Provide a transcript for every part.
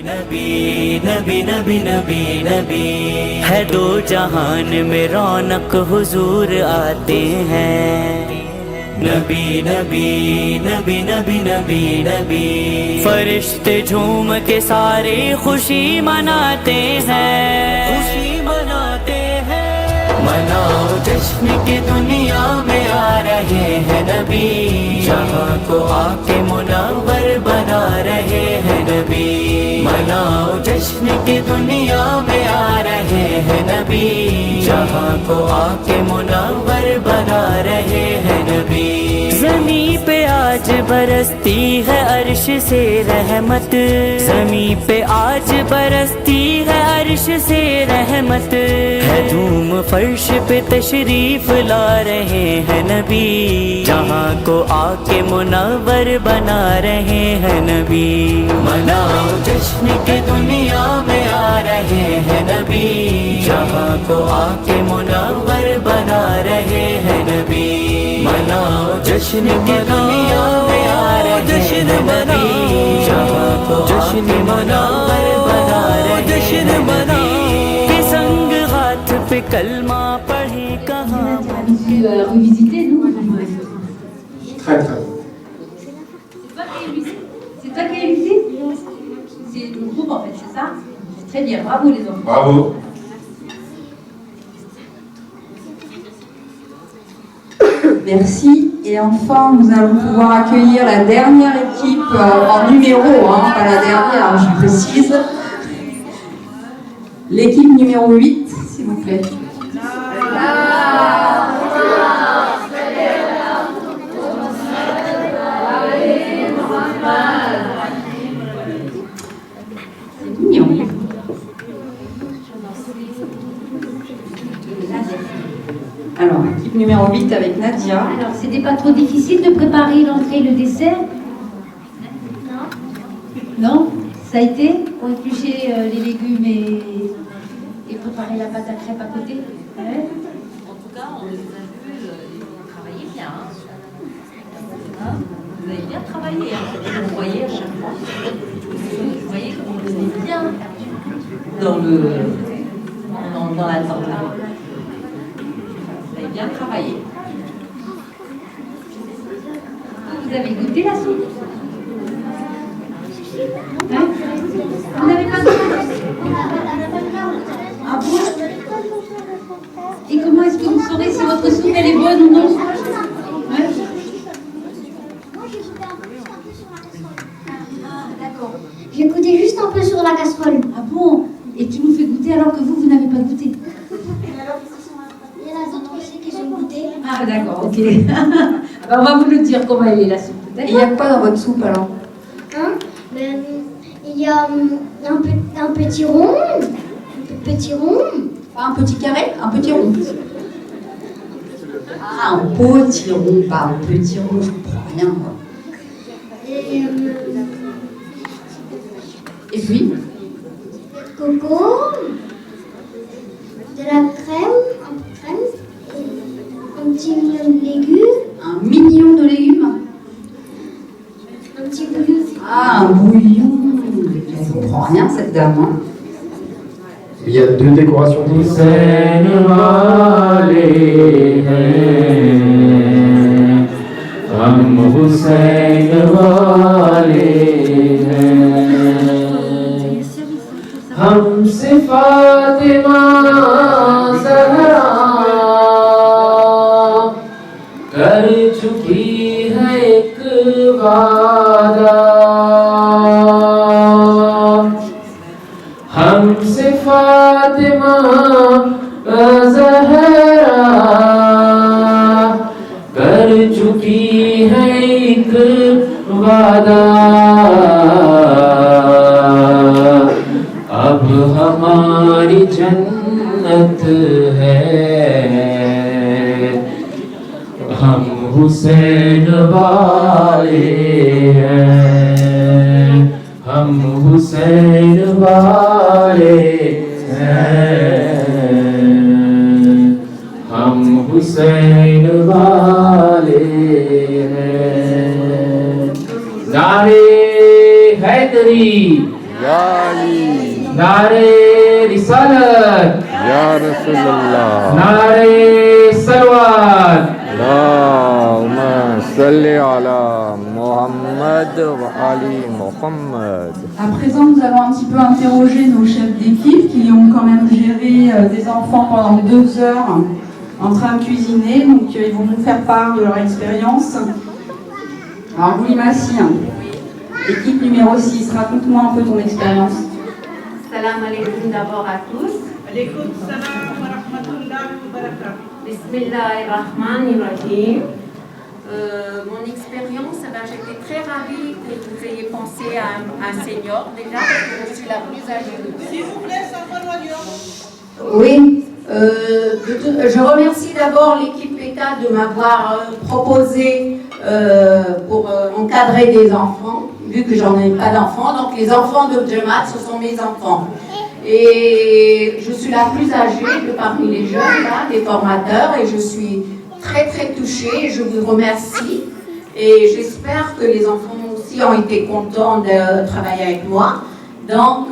नबी नबी नबी नबी नबी है दो जहान में रौनक हुजूर आते हैं। नबी नबी नबी नबी नबी नबी फरिश्ते झूम के सारे खुशी मनाते हैं, खुशी मनाते हैं। मनाओ जश्न की दुनिया में आ रहे हैं नबी, जहाँ को आके मुनव्वर बना रहे हैं नबी। मनाओ जश्न की दुनिया में आ रहे हैं नबी, जहाँ को आके मुनव्वर बना रहे हैं नबी। ज़मीं पे आज बरसती है अर्श से रहमत, ज़मीं पे आज बरसती है अर्श से रहमत। है धूम फर्श पे तशरीफ ला रहे हैं नबी, जहाँ को आके मुनव्वर बना रहे हैं नबी। मनाओ जश्न की दुनिया में आ रहे हैं नबी, जहाँ को आके मुनव्वर बना रहे हैं नबी। मनाओ जश्न की दुनिया में आ रहे हैं नबी, जहाँ को आके मुनव्वर बना रहे हैं नबी। के संग हाथ पे कलमा पढ़े कहाँ revisiter, nous. Très très. C'est toi qui as élucé? C'est le groupe en fait, c'est ça? Très bien, bravo les enfants. Bravo. Merci. Et enfin, nous allons pouvoir accueillir la dernière équipe en numéro, pas la dernière, je précise. L'équipe numéro 8, s'il vous plaît. C'est mignon. Alors, équipe numéro 8 avec Nadia. Alors, c'était pas trop difficile de préparer l'entrée et le dessert? Non. Non? Ça a été? Pour éplucher les légumes et préparer la pâte à crêpes à côté? Ouais. En tout cas, on les a vus, ils ont travaillé bien. Hein, vous avez bien travaillé, hein. Vous voyez à chaque fois. Vous voyez qu'on est bien dans l'attente. Vous avez bien travaillé. Vous avez goûté la soupe? Hein? Vous n'avez pas goûté? Ah bon? Et comment est-ce que vous saurez si votre soupe elle est bonne ou non? Ouais. D'accord. J'ai goûté juste un peu sur la casserole. Ah bon? Et tu nous fais goûter alors que vous n'avez pas goûté? Il y en a d'autres aussi qui ont goûté. Ah d'accord, ok. Alors, on va vous le dire comment elle est la soupe. Et il y a quoi dans votre soupe alors? Hein? Il y a un petit rond. Petit rond. Pas un petit carré, un petit rond. Ah, un petit rond, pas un petit rond, je comprends rien moi. Et Et puis? coco. De la crème. Un peu de crème. Et un petit million de légumes. Un million de légumes. Un petit bouillon. Ah, un bouillon. Je comprends rien cette dame. Hein. Il y a deux décorations Hussain वाले हैं, हम हुसैन वाले हैं। हमसे फातिमा ज़हरा कर चुकी है एक वादा, हमसे फातिमा ज़हरा कर चुकी है एक वादा। अब हमारी जन्नत है, हम हुसैन वाले हैं, हम हुसैन वाले हैं, हम हुसैन वाले हैं। नारे हैदरी, या Ali. Nare Risalat. Ya Rasulullah. Nare Salawat. Allahumma salli ala Muhammad wa Ali Muhammad. À présent, nous allons un petit peu interroger nos chefs d'équipe qui ont quand même géré des enfants pendant 2 heures en train de cuisiner. Donc, ils vont nous faire part de leur expérience. Alors, Boulimassi, équipe numéro 6, raconte-moi un peu ton expérience. Salam alaikum d'abord à tous. Alaikum salam wa rahmatullahi wa barakatuh. Bismillahirrahmanirrahim. Mon expérience, j'étais très ravie que vous ayez pensé à un senior déjà, parce que je suis la plus âgée de tous. S'il vous plaît, ça va loin. Oui, je remercie d'abord l'équipe PECA de m'avoir proposé pour encadrer des enfants, vu que j'en ai pas d'enfants. Donc les enfants de Djemat, ce sont mes enfants. Et je suis la plus âgée de parmi les jeunes, là, des formateurs, et je suis très très touchée. Je vous remercie et j'espère que les enfants aussi ont été contents de travailler avec moi. Donc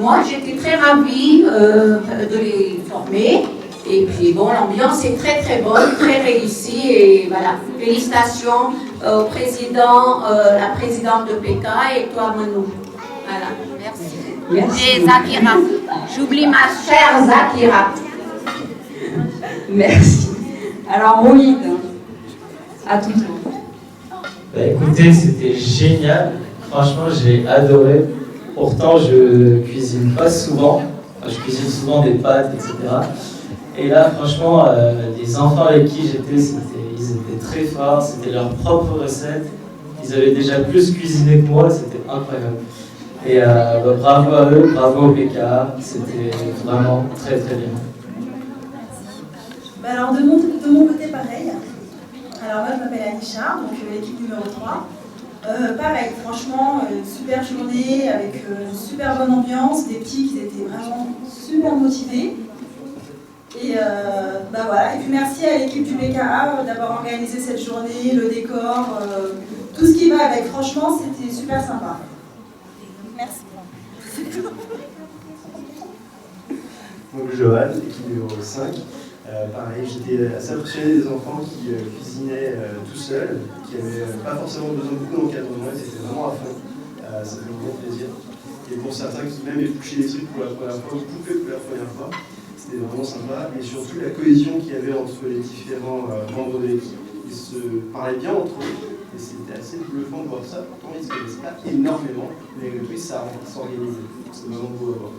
moi j'étais très ravie de les former. Et puis bon, l'ambiance est très très bonne, très réussie, et voilà, félicitations au président, la présidente de PECA et toi Manou. Voilà, merci. Merci. Et Zakira, j'oublie ma chère Zakira. Merci. Alors, Moïd, à tout. Bah, écoutez, c'était génial. Franchement, j'ai adoré. Pourtant, je cuisine pas souvent. Enfin, je cuisine souvent des pâtes, etc. Et là, franchement, les enfants avec qui j'étais, ils étaient très forts. C'était leur propre recette. Ils avaient déjà plus cuisiné que moi. C'était incroyable. Et bravo à eux, bravo au PECA. C'était vraiment très très bien. Bah alors de mon côté pareil. Alors moi je m'appelle Anisha, donc l'équipe numéro 3. Pareil, franchement, super journée avec une super bonne ambiance, des petits qui étaient vraiment super motivés. Et bah voilà, et puis merci à l'équipe du PECA d'avoir organisé cette journée, le décor, tout ce qui va avec. Franchement, c'était super sympa. Merci. Donc Joël, équipe numéro 5. Pareil, j'étais assez impressionné des enfants qui cuisinaient tout seuls, qui n'avaient pas forcément besoin de beaucoup d'encadrement, ils étaient vraiment à fond. Ça fait vraiment plaisir. Et pour certains qui même épluchaient les trucs pour la première fois, ou coupé pour la première fois, c'était vraiment sympa. Et surtout la cohésion qu'il y avait entre les différents membres de l'équipe. Ils se parlaient bien entre eux, et c'était assez bluffant de voir ça. Pourtant, ils ne se connaissaient pas énormément, mais le truc, ça s'organisait. C'est vraiment beau à voir.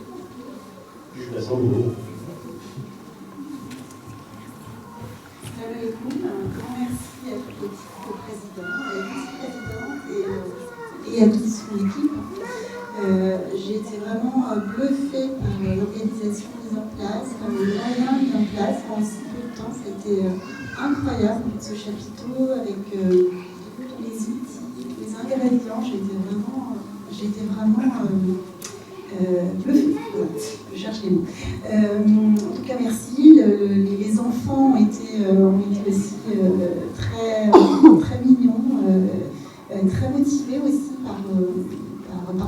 Je la sens beau. Salut un grand merci à toute l'équipe, au président, à la vice-présidente et à toute son équipe. J'ai été vraiment bluffée par l'organisation mise en place, par les moyens mis en place en si peu de temps. C'était incroyable ce chapiteau avec les outils, les ingrédients. J'étais vraiment bluffée. Voilà, je cherche les mots. En tout cas, merci. Les enfants ont été aussi très mignons, très motivés aussi par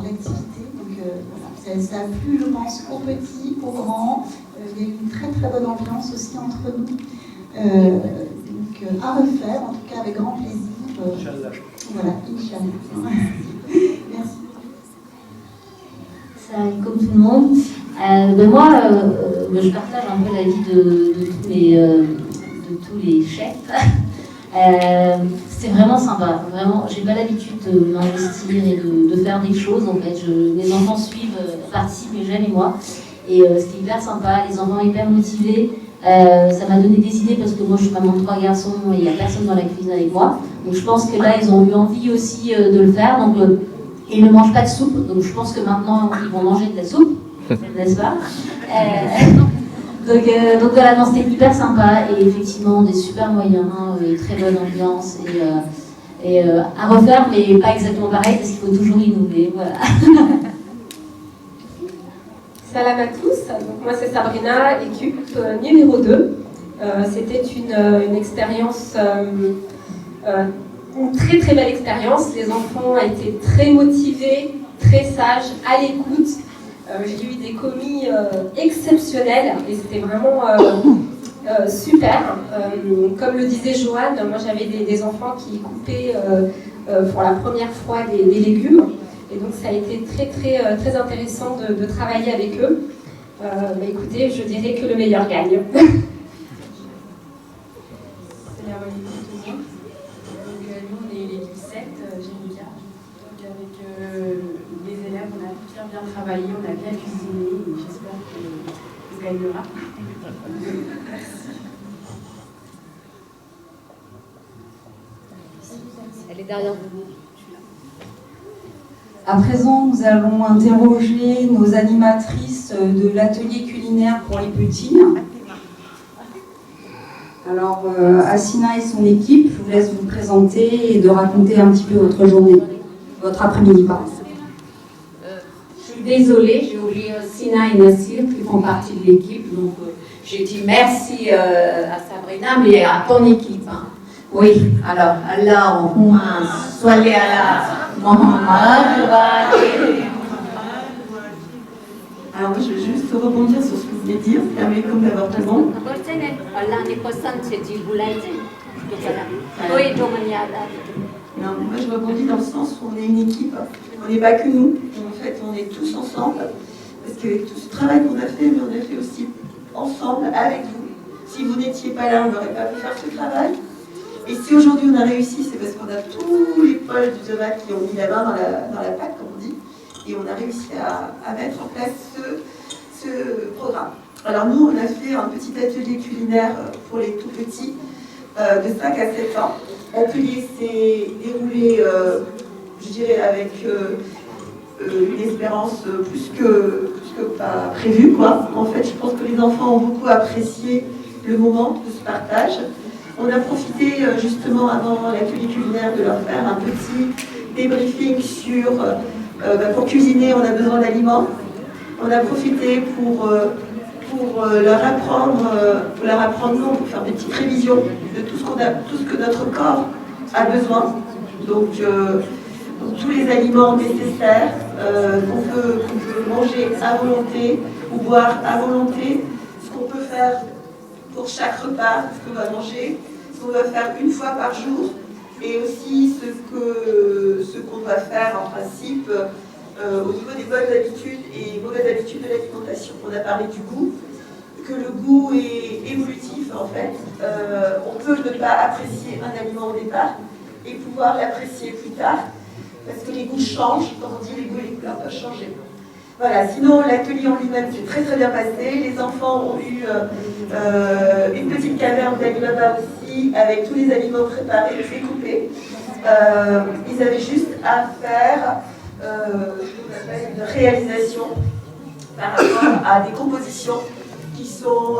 l'activité. Donc voilà, ça a plu, je pense, aux petits, aux grands. Il y a eu une très très bonne ambiance aussi entre nous. Donc à refaire, en tout cas avec grand plaisir. Inch'Allah. Voilà, Inch'Allah. Merci. Salam comme tout le monde. Moi, je partage un peu l'avis de tous les chefs. C'est vraiment sympa. Vraiment, j'ai pas l'habitude de m'investir et de faire des choses. En fait, mes enfants suivent, participent, mais j'aime et moi. Et c'était hyper sympa. Les enfants hyper motivés. Ça m'a donné des idées parce que moi, je suis maman de 3 garçons et il n'y a personne dans la cuisine avec moi. Donc, je pense que là, ils ont eu envie aussi de le faire. Donc, ils ne mangent pas de soupe, donc je pense que maintenant ils vont manger de la soupe, n'est-ce pas? Donc voilà, non, c'était hyper sympa et effectivement des super moyens, très bonne ambiance et à refaire, mais pas exactement pareil parce qu'il faut toujours innover. Voilà. Salam à tous, donc moi c'est Sabrina, équipe numéro 2. C'était une expérience. Une très très belle expérience, les enfants étaient très motivés, très sages, à l'écoute. J'ai eu des commis exceptionnels et c'était vraiment super. Comme le disait Joanne, moi j'avais des enfants qui coupaient pour la première fois des légumes. Et donc ça a été très intéressant de travailler avec eux. Mais écoutez, je dirais que le meilleur gagne. Nous, on est l'équipe 7, Génica. Donc avec les élèves, on a bien travaillé, on a bien cuisiné et j'espère qu'on gagnera. Elle est derrière vous. À présent, nous allons interroger nos animatrices de l'atelier culinaire pour les petits. Alors, Assina et son équipe, je vous laisse vous présenter et de raconter un petit peu votre journée, votre après-midi, pardon. Je suis désolée, j'ai oublié Sina et Nassir qui font partie de l'équipe. Donc, j'ai dit merci à Sabrina, mais à ton équipe. Hein. Oui, alors, Allahumma salli ala Muhammad wa ali. Alors, moi, je vais juste rebondir sur ce que vous venez de dire, c'est comme d'abord tout le monde. Non, moi je rebondis dans le sens où on est une équipe, on n'est pas que nous, en fait on est tous ensemble, parce que tout ce travail qu'on a fait, mais on a fait aussi ensemble avec vous. Si vous n'étiez pas là, on n'aurait pas pu faire ce travail. Et si aujourd'hui on a réussi, c'est parce qu'on a tous les pôles du Zomat qui ont mis la main dans la pâte, comme on dit, et on a réussi à mettre en place ce programme. Alors nous, on a fait un petit atelier culinaire pour les tout petits, de 5 à 7 ans. L'atelier s'est déroulé, je dirais, avec une espérance plus que pas prévue, quoi. En fait, je pense que les enfants ont beaucoup apprécié le moment de ce partage. On a profité justement avant l'atelier culinaire de leur faire un petit débriefing sur pour cuisiner, on a besoin d'aliments. On a profité pour leur apprendre, non, pour faire des petites révisions de tout ce que notre corps a besoin. Donc tous les aliments nécessaires qu'on peut manger à volonté ou boire à volonté, ce qu'on peut faire pour chaque repas, ce qu'on va manger, ce qu'on va faire une fois par jour, et aussi ce qu'on va faire en principe au niveau des bonnes habitudes et mauvaises habitudes de l'alimentation. On a parlé du goût, que le goût est évolutif en fait. On peut ne pas apprécier un aliment au départ et pouvoir l'apprécier plus tard, parce que les goûts changent, comme on dit, les goûts et les couleurs peuvent changer. Voilà, sinon l'atelier en lui-même s'est très bien passé. Les enfants ont eu une petite caverne d'Alibaba aussi, avec tous les aliments préparés, découpés. Ils avaient juste à faire une réalisation par rapport à des compositions qui sont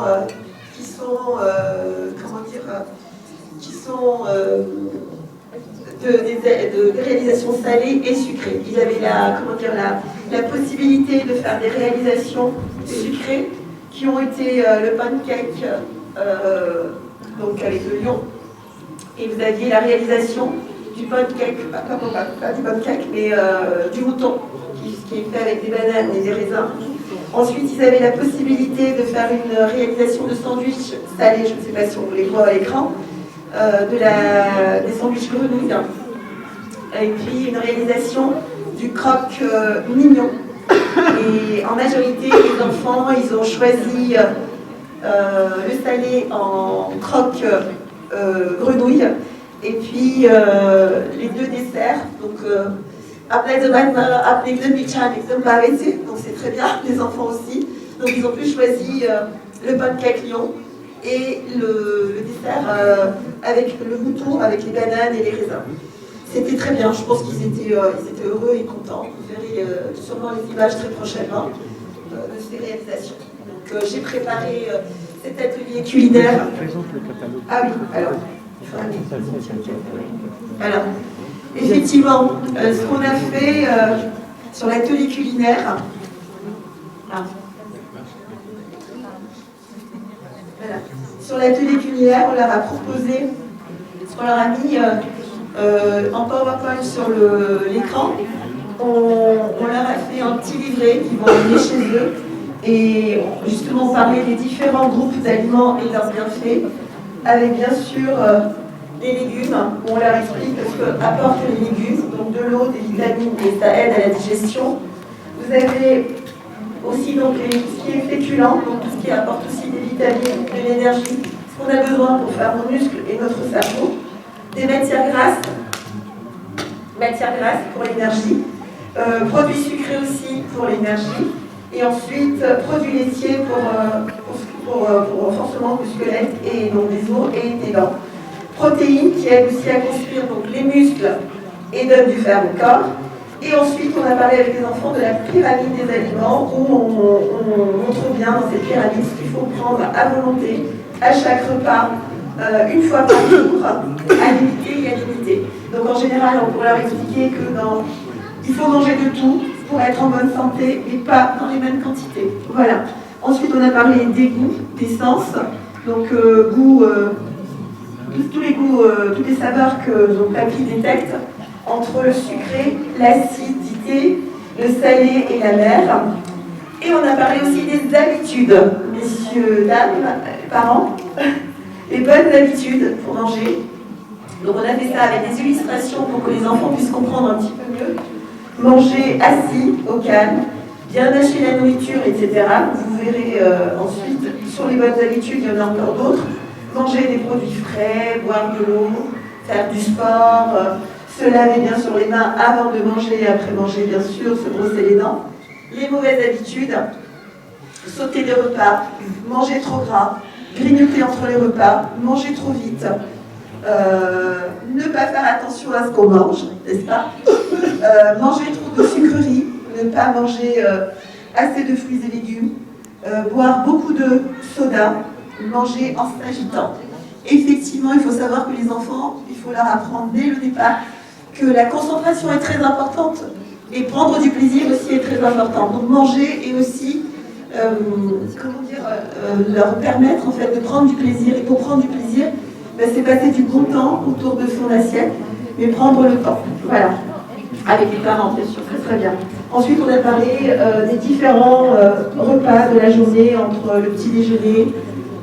de réalisations salées et sucrées. Ils avaient la possibilité de faire des réalisations sucrées qui ont été le pancake donc avec le lion, et vous aviez la réalisation du pancake, pas du pancake, mais du mouton, qui est fait avec des bananes et des raisins. Ensuite, ils avaient la possibilité de faire une réalisation de sandwich salé, je ne sais pas si on les voit à l'écran, des sandwichs grenouilles, et puis une réalisation du croque mignon. Et en majorité, les enfants, ils ont choisi le salé en croque grenouille, et puis les deux desserts, donc donc c'est très bien, les enfants aussi. Donc ils ont pu choisir le pancake lion et le dessert avec le mouton, avec les bananes et les raisins. C'était très bien, je pense qu'ils étaient heureux et contents. Vous verrez sûrement les images très prochainement de ces réalisations. Donc j'ai préparé cet atelier culinaire. Ah oui, alors effectivement, ce qu'on a fait sur l'atelier culinaire, voilà. Sur l'atelier culinaire, on leur a proposé, ce qu'on leur a mis en PowerPoint sur l'écran, on leur a fait un petit livret qu'ils vont emmener chez eux. Et justement, on parlait des différents groupes d'aliments et leurs bienfaits, avec bien sûr des légumes, où on leur explique ce que apportent les légumes, donc de l'eau, des vitamines, et ça aide à la digestion. Vous avez aussi donc tout ce qui est féculent, donc tout ce qui apporte aussi des vitamines, de l'énergie, ce qu'on a besoin pour faire nos muscles et notre cerveau. Des matières grasses pour l'énergie, produits sucrés aussi pour l'énergie, et ensuite produits laitiers pour renforcement du squelette et donc des os et des dents. Protéines qui aident aussi à construire donc les muscles et donnent du fer au corps. Et ensuite, on a parlé avec les enfants de la pyramide des aliments, où on montre bien dans cette pyramide ce qu'il faut prendre à volonté, à chaque repas, une fois par jour, à limiter et à limiter. Donc en général, on pourrait leur expliquer que il faut manger de tout pour être en bonne santé, et pas dans les mêmes quantités. Voilà. Ensuite, on a parlé des goûts, des sens. Donc goût, tous les goûts, toutes les saveurs que donc, papilles détecte, entre le sucré, l'acidité, le salé et la mer. Et on a parlé aussi des habitudes, messieurs, dames, parents, les bonnes habitudes pour manger. Donc on a fait ça avec des illustrations pour que les enfants puissent comprendre un petit peu mieux. Manger assis, au calme, bien mâcher la nourriture, etc. Vous verrez ensuite, sur les bonnes habitudes, il y en a encore d'autres. Manger des produits frais, boire de l'eau, faire du sport, se laver bien sur les mains avant de manger et après manger, bien sûr, se brosser les dents. Les mauvaises habitudes, sauter des repas, manger trop gras, grignoter entre les repas, manger trop vite, ne pas faire attention à ce qu'on mange, n'est-ce pas, manger trop de sucreries, ne pas manger assez de fruits et légumes, boire beaucoup de soda, manger en s'agitant. Effectivement, il faut savoir que les enfants, il faut leur apprendre dès le départ que la concentration est très importante et prendre du plaisir aussi est très important. Donc manger et aussi leur permettre en fait de prendre du plaisir. Et pour prendre du plaisir, c'est passer du bon temps autour de son assiette, mais prendre le temps. Voilà. Avec les parents, bien sûr, très très bien. Ensuite, on a parlé des différents repas de la journée entre le petit déjeuner,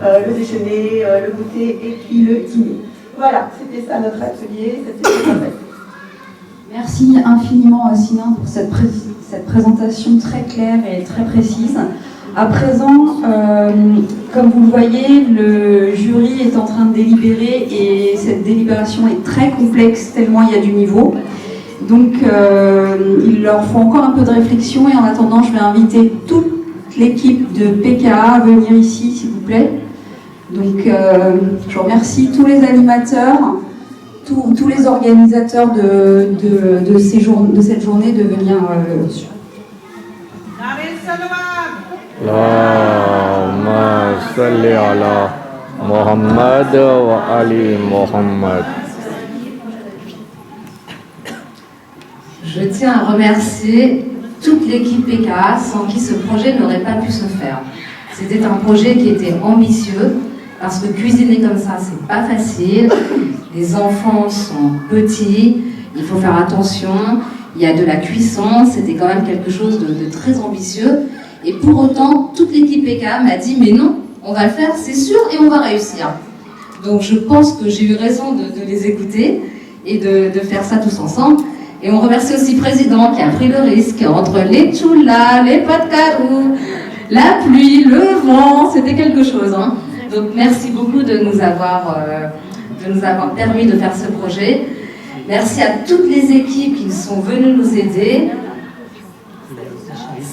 le déjeuner, le goûter et puis le dîner. Voilà, c'était ça notre atelier. Merci infiniment Sina pour cette présentation très claire et très précise. À présent, comme vous le voyez, le jury est en train de délibérer et cette délibération est très complexe tellement il y a du niveau. Donc il leur faut encore un peu de réflexion et en attendant je vais inviter toute l'équipe de PKA à venir ici s'il vous plaît. Donc je remercie tous les animateurs, tous les organisateurs de cette journée de venir Allahumma salli ala Muhammad wa ali Muhammad. Je tiens à remercier toute l'équipe PKA sans qui ce projet n'aurait pas pu se faire. C'était un projet qui était ambitieux parce que cuisiner comme ça, c'est pas facile. Les enfants sont petits, il faut faire attention, il y a de la cuisson, c'était quand même quelque chose de très ambitieux. Et pour autant, toute l'équipe PKA m'a dit « mais non, on va le faire, c'est sûr, et on va réussir ». Donc je pense que j'ai eu raison de les écouter et de faire ça tous ensemble. Et on remercie aussi le président qui a pris le risque entre les tchoulas, les pâtes carou, la pluie, le vent, c'était quelque chose. Hein. Donc merci beaucoup de nous avoir permis de faire ce projet. Merci à toutes les équipes qui sont venues nous aider.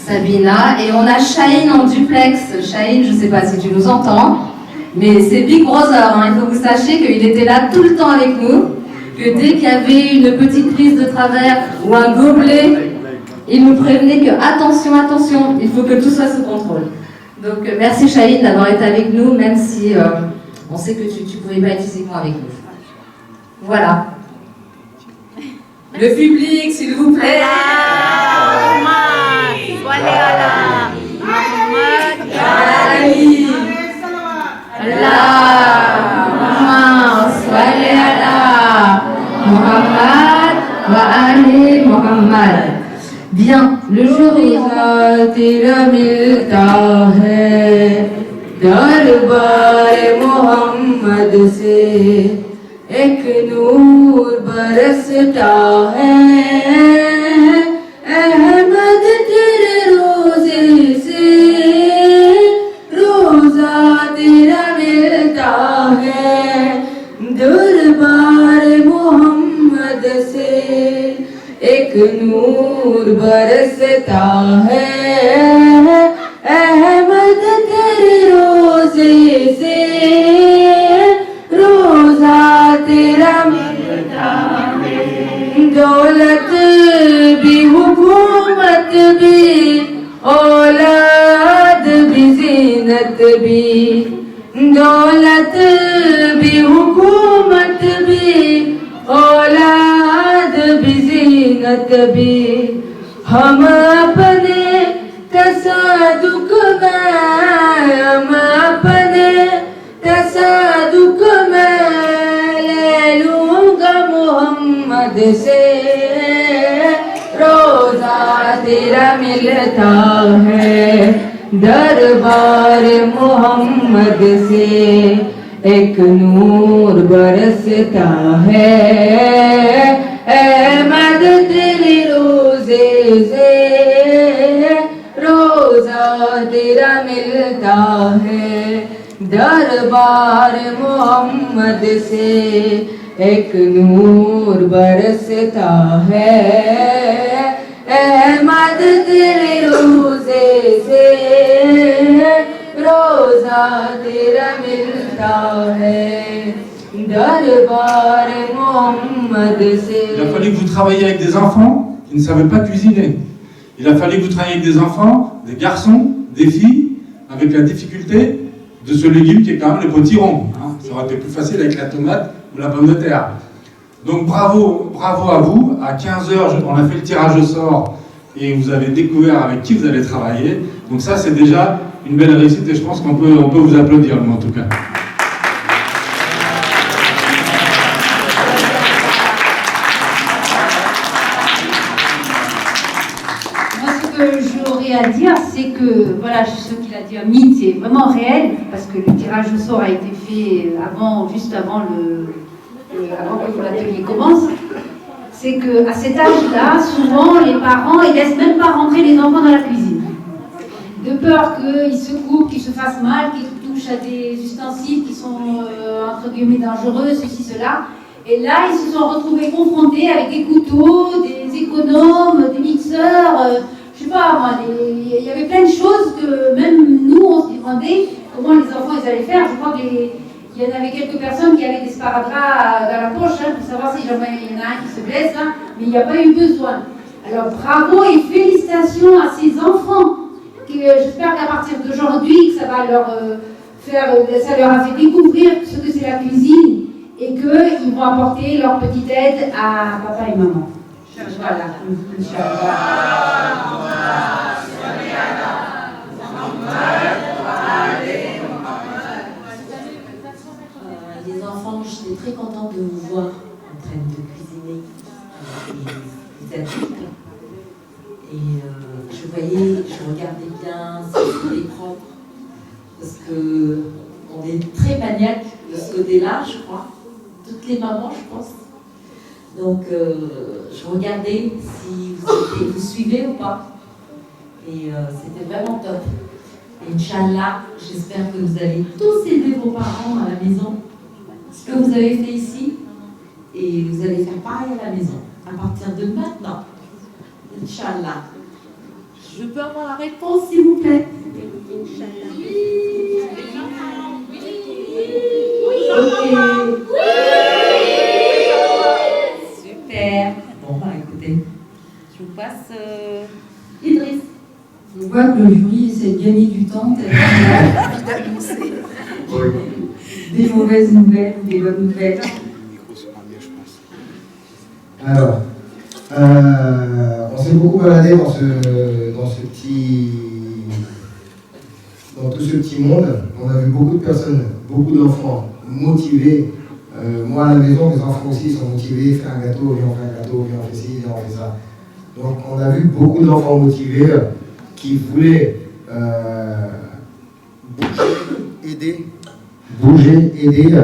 Sabina, et on a Shaheen en duplex. Shaheen, je ne sais pas si tu nous entends, mais c'est Big Brother. Hein. Il faut que vous sachiez qu'il était là tout le temps avec nous, que dès qu'il y avait une petite prise de travers ou un gobelet, il nous prévenait que attention, attention, il faut que tout soit sous contrôle. Donc merci Shaheen d'avoir été avec nous, même si on sait que tu ne pouvais pas être physiquement avec nous. Voilà. Le public, s'il vous plaît. रोजा तेरा मिलता है दरबार मोहम्मद से एक नूर बरसता है अहमद तेरे रोजे से रोजा तेरा मिलता है दरबार मोहम्मद से एक नूर बरसता है अहमद तेरे रोजे से रोजा तेरा मिलता है दौलत भी हुकूमत भी औलाद भी ज़ीनत भी दौलत भी हुकूमत भी औलाद भी ज़ीनत भी हम अपने तसादुक में हम अपने तसादुक में ले लूँगा मोहम्मद से रोज़ा तेरा मिलता है दरबार मोहम्मद से एक नूर बरसता है अहमद तेरे रोजे से रोजा तेरा मिलता है दरबार मोहम्मद से एक नूर बरसता है अहमद तेरे रोजे से रोजा तेरा मिलता है दरबार मोहम्मद से। Il a fallu que vous travailliez avec des enfants qui ne savaient pas cuisiner. Il a fallu que vous travailliez avec des enfants, des garçons, des filles, avec la difficulté de ce légume qui est quand même le potiron. Hein. Ça aurait été plus facile avec la tomate ou la pomme de terre. Donc bravo, bravo à vous. À 15h, on a fait le tirage au sort et vous avez découvert avec qui vous allez travailler. Donc ça, c'est déjà une belle réussite et je pense qu'on peut vous applaudir, en tout cas. À dire, c'est que, voilà, ce qu'il a dit, un mythe, c'est vraiment réel, parce que le tirage au sort a été fait avant, juste avant avant que l'atelier commence. C'est qu'à cet âge-là, souvent, les parents, ils laissent même pas rentrer les enfants dans la cuisine. De peur qu'ils se coupent, qu'ils se fassent mal, qu'ils touchent à des ustensiles qui sont, entre guillemets, dangereux, ceci, cela. Et là, ils se sont retrouvés confrontés avec des couteaux, des économes, des mixeurs, je sais pas moi, il y avait plein de choses que même nous on se demandait comment les enfants ils allaient faire. Je crois qu'il y en avait quelques personnes qui avaient des sparadraps dans la poche pour savoir si jamais il y en a un qui se blesse, hein, mais il n'y a pas eu besoin. Alors bravo et félicitations à ces enfants. J'espère qu'à partir d'aujourd'hui, ça va leur ça leur a fait découvrir ce que c'est la cuisine et qu'ils vont apporter leur petite aide à papa et maman. Voilà. Les enfants, j'étais très contente de vous voir en train de cuisiner les adultes. Et je regardais bien si c'était propre. Parce qu'on est très maniaque de ce côté-là, je crois. Toutes les mamans, je pense. Donc, je regardais si vous suivez ou pas. Et c'était vraiment top. Et Inch'Allah, j'espère que vous allez tous aider vos parents à la maison. Ce que vous avez fait ici, et vous allez faire pareil à la maison. À partir de maintenant. Inch'Allah. Je peux avoir la réponse, s'il vous plaît? Inch'Allah. Oui. Super. Bon, bah écoutez, je vous passe Idriss. Je vois que le jury essaie de gagner du temps, des mauvaises nouvelles ou des bonnes nouvelles. Alors, on s'est beaucoup baladé dans tout ce petit monde. On a vu beaucoup de personnes, beaucoup d'enfants motivés. Moi à la maison, mes enfants aussi sont motivés. Fais un gâteau, viens on fait un gâteau, viens on fait ci, viens on fait ça. Donc on a vu beaucoup d'enfants motivés qui voulaient bouger, aider.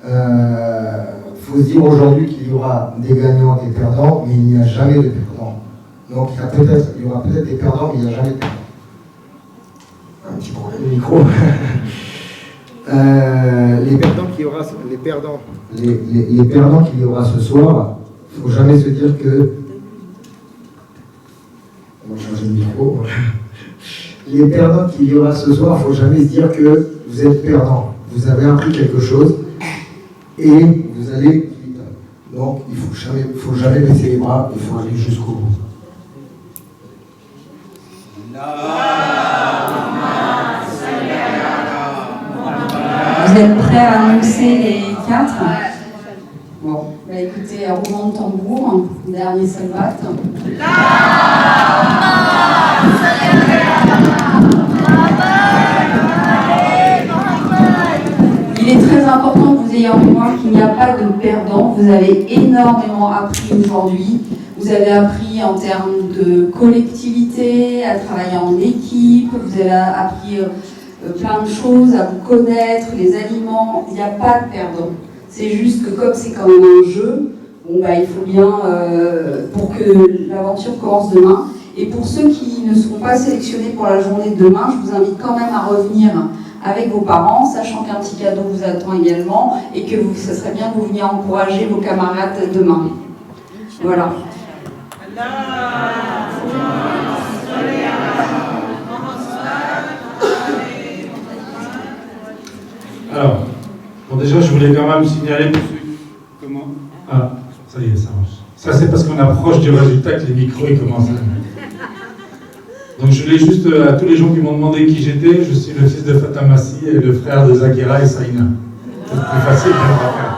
Il faut se dire aujourd'hui qu'il y aura des gagnants et des perdants, mais il n'y a jamais de perdants. Donc il y aura peut-être des perdants, mais il n'y a jamais de perdants. Un petit problème de micro. Les perdants qu'il y aura ce soir, il ne faut jamais se dire que... On va changer de micro. Les perdants qu'il y aura ce soir, il ne faut jamais se dire que vous êtes perdant. Vous avez appris quelque chose et vous allez vite. Donc il ne faut jamais baisser les bras, il faut aller jusqu'au bout. Vous êtes prêts à annoncer les 4? Bon, bah écoutez, roulement de tambour, dernier salvat. Il est très important que vous ayez en mémoire qu'il n'y a pas de perdant. Vous avez énormément appris aujourd'hui. Vous avez appris en termes de collectivité, à travailler en équipe. Vous avez appris plein de choses, à vous connaître, les aliments. Il n'y a pas de perdant. C'est juste que comme c'est quand même un jeu, bon, bah, il faut bien, pour que l'aventure commence demain. Et pour ceux qui ne seront pas sélectionnés pour la journée de demain, je vous invite quand même à revenir avec vos parents, sachant qu'un petit cadeau vous attend également et que ce serait bien que vous veniez encourager vos camarades demain. Voilà. Alors, bon, déjà, je voulais quand même signaler pour ceux... Comment? Ah, ça y est, ça marche. Ça, c'est parce qu'on approche du résultat que les micros ils commencent à... Donc, je voulais juste, à tous les gens qui m'ont demandé qui j'étais, je suis le fils de Fatamassi et le frère de Zakira et Saïna. C'est plus facile de me rappeler.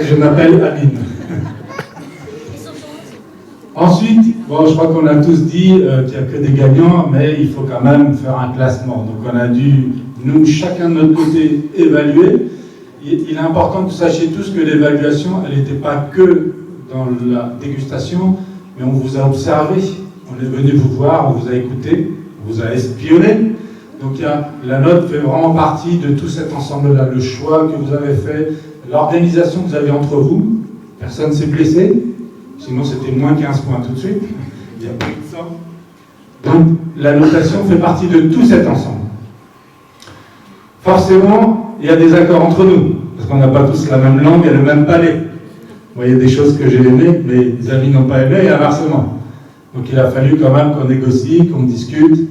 Et je m'appelle Amine. Ensuite, bon, je crois qu'on a tous dit qu'il n'y a que des gagnants, mais il faut quand même faire un classement. Donc on a dû, nous, chacun de notre côté, évaluer. Il est important que vous sachiez tous que l'évaluation, elle n'était pas que dans la dégustation, mais on vous a observé. On est venu vous voir, on vous a écouté, on vous a espionné. Donc la note fait vraiment partie de tout cet ensemble-là. Le choix que vous avez fait, l'organisation que vous avez entre vous, personne ne s'est blessé. Sinon, c'était moins 15 points tout de suite. Il y a plus de ça. Donc, la notation fait partie de tout cet ensemble. Forcément, il y a des accords entre nous, parce qu'on n'a pas tous la même langue et le même palais. Moi, il y a des choses que j'ai aimées, mais les amis n'ont pas aimé, et inversement. Donc, il a fallu quand même qu'on négocie, qu'on discute,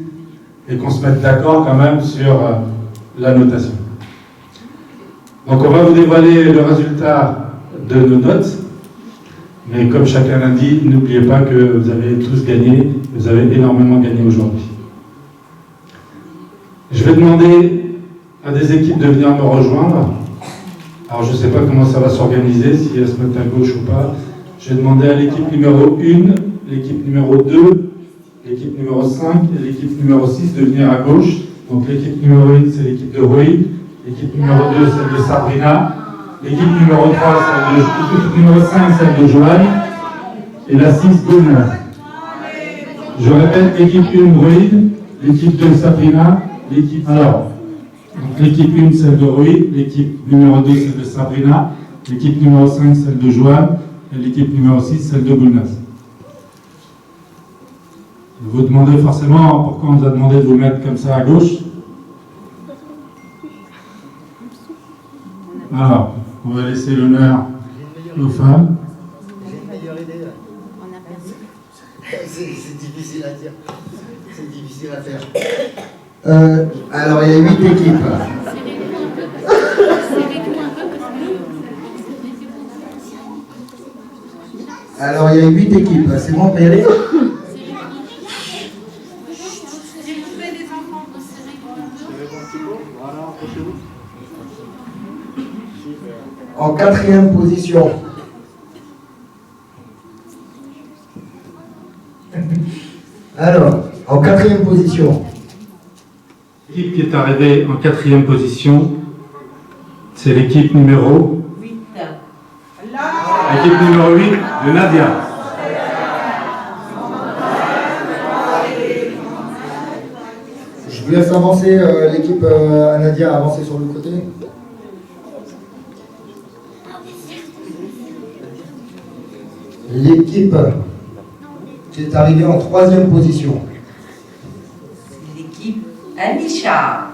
et qu'on se mette d'accord quand même sur la notation. Donc, on va vous dévoiler le résultat de nos notes. Mais comme chacun l'a dit, n'oubliez pas que vous avez tous gagné, vous avez énormément gagné aujourd'hui. Je vais demander à des équipes de venir me rejoindre. Alors je ne sais pas comment ça va s'organiser, si elles se mettent à gauche ou pas. Je vais demander à l'équipe numéro 1, l'équipe numéro 2, l'équipe numéro 5 et l'équipe numéro 6 de venir à gauche. Donc l'équipe numéro 1, c'est l'équipe de Rui, l'équipe numéro 2, celle de Sabrina. L'équipe numéro 3, l'équipe numéro 5, celle de Joanne, et la 6, Gunnar. Je répète, l'équipe 1, Ruid, l'équipe 2, Sabrina, l'équipe... Alors, donc l'équipe 1, celle de Ruid, l'équipe numéro 2, celle de Sabrina, l'équipe numéro 5, celle de Joanne, et l'équipe numéro 6, celle de Gunnar. Vous vous demandez forcément pourquoi on vous a demandé de vous mettre comme ça à gauche. Alors, on va laisser l'honneur aux femmes. C'est difficile à dire. C'est difficile à faire. Alors, il y a 8 équipes. Alors, il y a 8 équipes. C'est bon, on peut y aller? En 4e position. Alors, en 4e position. L'équipe qui est arrivée en 4e position, c'est l'équipe numéro 8. L'équipe numéro 8. de Nadia. Je vous laisse avancer, l'équipe Nadia a avancé sur le côté. L'équipe qui est arrivée en 3e position. L'équipe Anisha.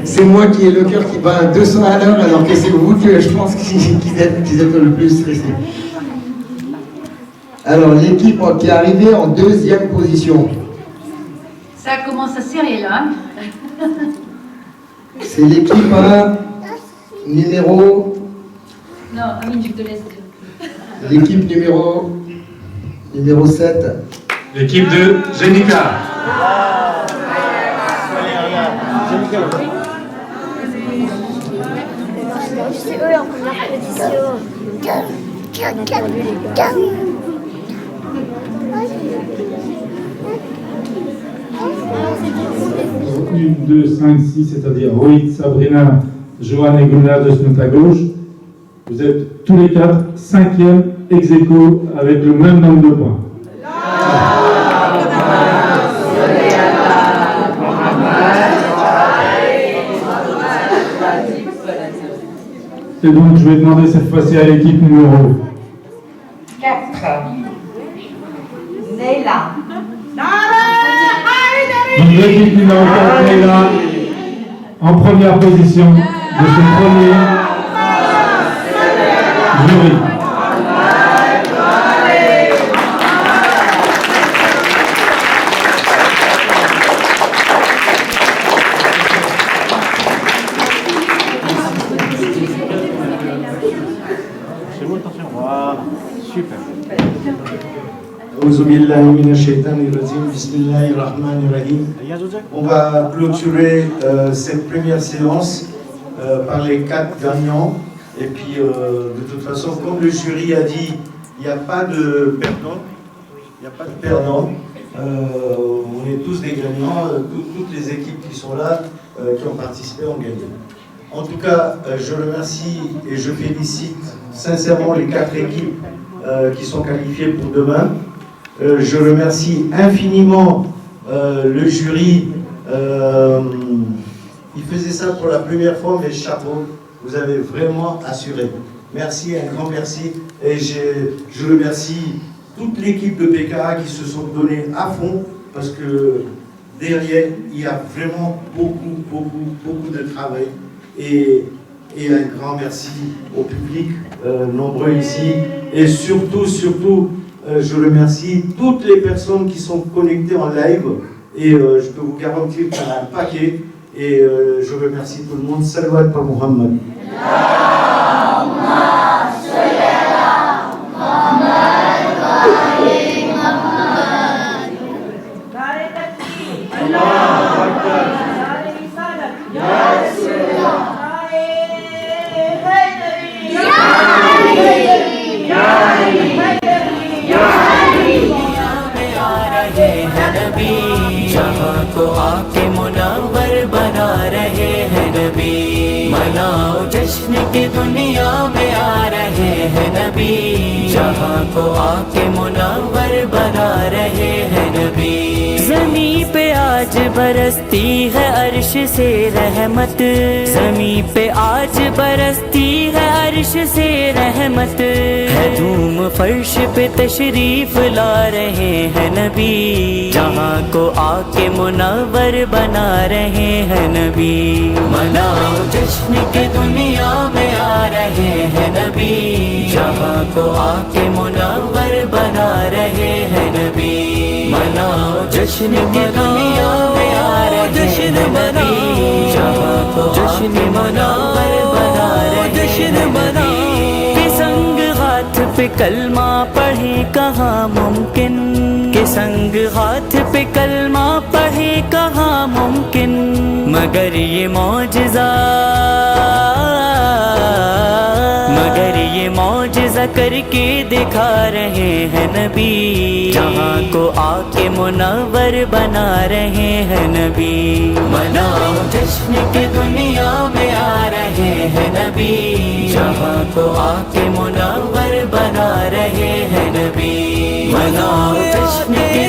C'est moi qui ai le cœur qui bat à 200 à l'heure, alors que c'est vous que je pense qui êtes le plus stressé. Alors, l'équipe qui est arrivée en 2e position. Ça commence à serrer là. C'est l'équipe numéro... Non, Amine de l'Est. L'équipe numéro 7. L'équipe de Jenica. C'est eux en première position. Une, 2, 5, 6, c'est-à-dire Rohit, Sabrina, Johan et Gulnaz de se mettre à gauche. Vous êtes tous les 4 5e ex aequo avec le même nombre de points. Et donc je vais demander cette fois-ci à l'équipe numéro 4. Neila. Donc l'équipe numéro 4 est là, en première position de ce premier jury. On va clôturer cette première séance par les 4 gagnants. Et puis, de toute façon, comme le jury a dit, il n'y a pas de perdants. Il n'y a pas de perdants. On est tous des gagnants. Toutes les équipes qui sont là, qui ont participé, ont gagné. En tout cas, je remercie et je félicite sincèrement les 4 équipes qui sont qualifiées pour demain. Je remercie infiniment le jury. Il faisait ça pour la première fois, mais chapeau, vous avez vraiment assuré. Merci, un grand merci. Et je remercie toute l'équipe de PKA qui se sont donnés à fond, parce que derrière, il y a vraiment beaucoup de travail. Et un grand merci au public, nombreux ici. Et surtout, je remercie toutes les personnes qui sont connectées en live. Et je peux vous garantir qu'il y en a un paquet. Et je remercie tout le monde. Salawat par Muhammad. जहाँ को आके मुनव्वर बना रहे हैं नबी मनाओ जश्न की दुनिया में आ रहे हैं नबी जहाँ को आके मुनव्वर बना रहे हैं नबी ज़मीं पे आज बरसती है अर्श से रहमत ज़मीं पे आज बरसती है अर्श से रहमत है धूम फर्श पे तशरीफ ला रहे हैं नबी जहाँ को आके मुनव्वर बना रहे हैं नबी मनाओ जश्न की दुनिया में आ रहे हैं नबी जहाँ को आके मुनव्वर बना रहे हैं नबी मनाओ जश्न की दुनिया में आ रहे हैं नबी जहाँ को आके मुनव्वर बना रहे हैं नबी के संग हाथ पे कलमा पढ़े कहाँ मुमकिन के संग हाथ पे कलमा पढ़े कहाँ मुमकिन मगर ये मौजज़ा मौजज़ा करके दिखा रहे हैं नबी, जहाँ को आके मुनव्वर बना रहे हैं नबी। मनाओ जश्न के दुनिया में आ रहे हैं नबी, जहाँ को आके मुनव्वर बना रहे हैं नबी। मनाओ जश्न के